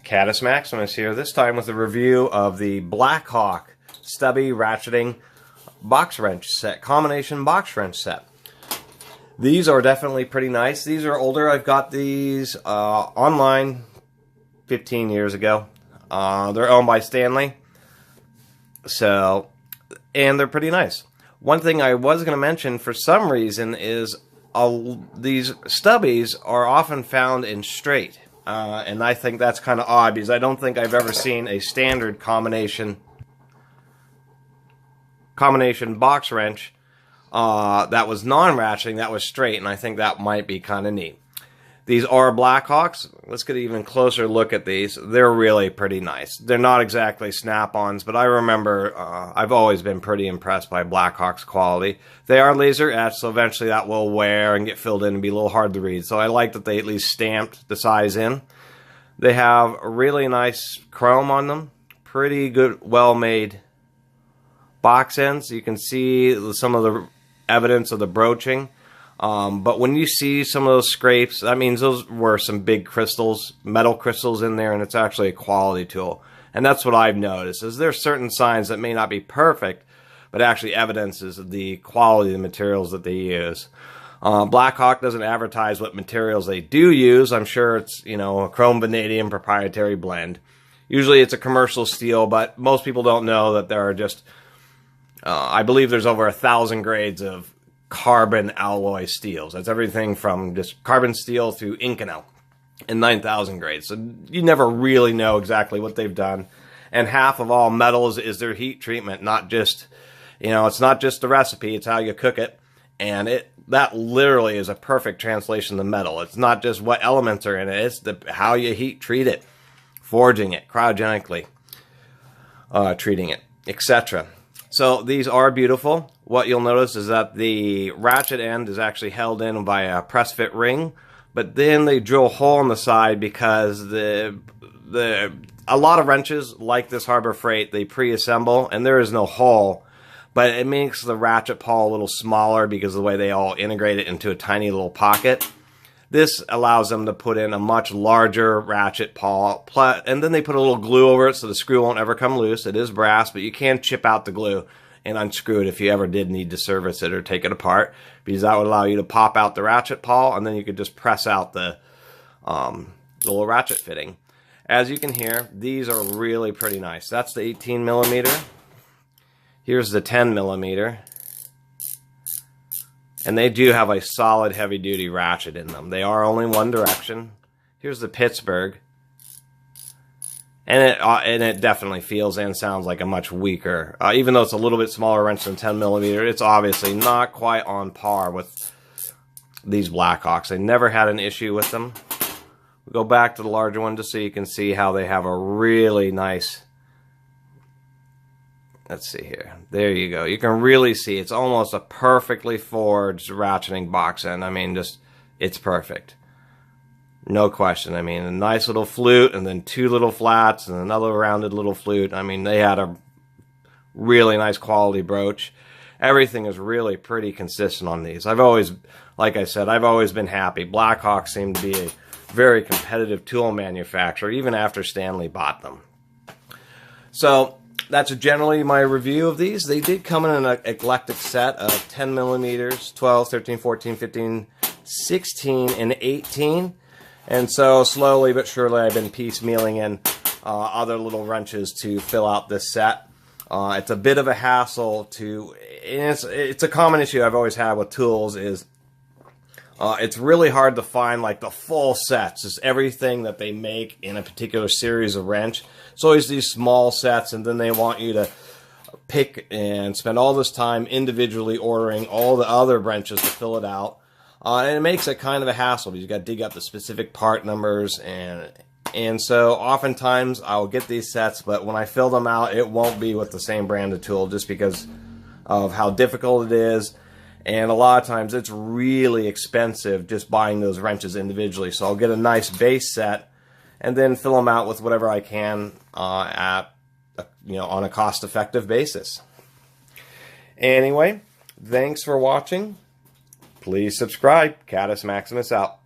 Caddis Maximus here, this time with a review of the BlackHawk Stubby Ratcheting box wrench set, combination box wrench set. These are definitely pretty nice. These are older. I've got these online 15 years ago. They're owned by Stanley. And they're pretty nice. One thing I was going to mention for some reason is these stubbies are often found in straight. And I think that's kind of odd because I don't think I've ever seen a standard combination box wrench that was non-ratcheting, that was straight, and I think that might be kind of neat. These are BlackHawks. Let's get an even closer look at these. They're really pretty nice. They're not exactly snap-ons, but I remember I've always been pretty impressed by BlackHawk's quality. They are laser etched, so eventually that will wear and get filled in and be a little hard to read. So I like that they at least stamped the size in. They have a really nice chrome on them. Pretty good, well-made box ends. You can see some of the evidence of the broaching. But when you see some of those scrapes, that means those were some big crystals, metal crystals in there, and it's actually a quality tool. And that's what I've noticed, is there's certain signs that may not be perfect, but actually evidences the quality of the materials that they use. BlackHawk doesn't advertise what materials they do use. I'm sure it's, a chrome vanadium proprietary blend. Usually it's a commercial steel, but most people don't know that there are just, I believe there's over 1,000 grades of carbon alloy steels. That's everything from just carbon steel through Inconel in 9,000 grades. So you never really know exactly what they've done. And half of all metals is their heat treatment, not just, it's not just the recipe, it's how you cook it. And that literally is a perfect translation of metal. It's not just what elements are in it, it's how you heat treat it, forging it, cryogenically treating it, etc. So these are beautiful. What you'll notice is that the ratchet end is actually held in by a press fit ring, but then they drill a hole in the side because a lot of wrenches like this Harbor Freight, they pre-assemble and there is no hole, but it makes the ratchet pawl a little smaller because of the way they all integrate it into a tiny little pocket. This allows them to put in a much larger ratchet pawl, and then they put a little glue over it so the screw won't ever come loose. It is brass, but you can chip out the glue and unscrew it if you ever did need to service it or take it apart, because that would allow you to pop out the ratchet pawl, and then you could just press out the little ratchet fitting. As you can hear, these are really pretty nice. That's the 18 millimeter. Here's the 10 millimeter. And they do have a solid heavy-duty ratchet in them. They are only one direction. Here's the Pittsburgh. And it definitely feels and sounds like a much weaker, even though it's a little bit smaller wrench than 10 millimeter, it's obviously not quite on par with these BlackHawks. I never had an issue with them. We'll go back to the larger one just so you can see how they have a really nice, let's see here. There you go. You can really see it's almost a perfectly forged ratcheting box end. I mean, it's perfect. No question. I mean, a nice little flute and then two little flats and another rounded little flute. I mean, they had a really nice quality broach. Everything is really pretty consistent on these. Like I said, I've always been happy. BlackHawk seemed to be a very competitive tool manufacturer, even after Stanley bought them. So that's generally my review of these. They did come in an eclectic set of 10 millimeters, 12, 13, 14, 15, 16, and 18. And so slowly but surely I've been piecemealing in other little wrenches to fill out this set. It's a bit of a hassle and it's a common issue I've always had with tools is it's really hard to find like the full sets, just everything that they make in a particular series of wrench. It's always these small sets, and then they want you to pick and spend all this time individually ordering all the other wrenches to fill it out. And it makes it kind of a hassle because you got to dig up the specific part numbers, and so oftentimes I'll get these sets, but when I fill them out, it won't be with the same brand of tool just because of how difficult it is. And a lot of times it's really expensive just buying those wrenches individually. So I'll get a nice base set and then fill them out with whatever I can on a cost-effective basis. Anyway, thanks for watching. Please subscribe. Caddis Maximus out.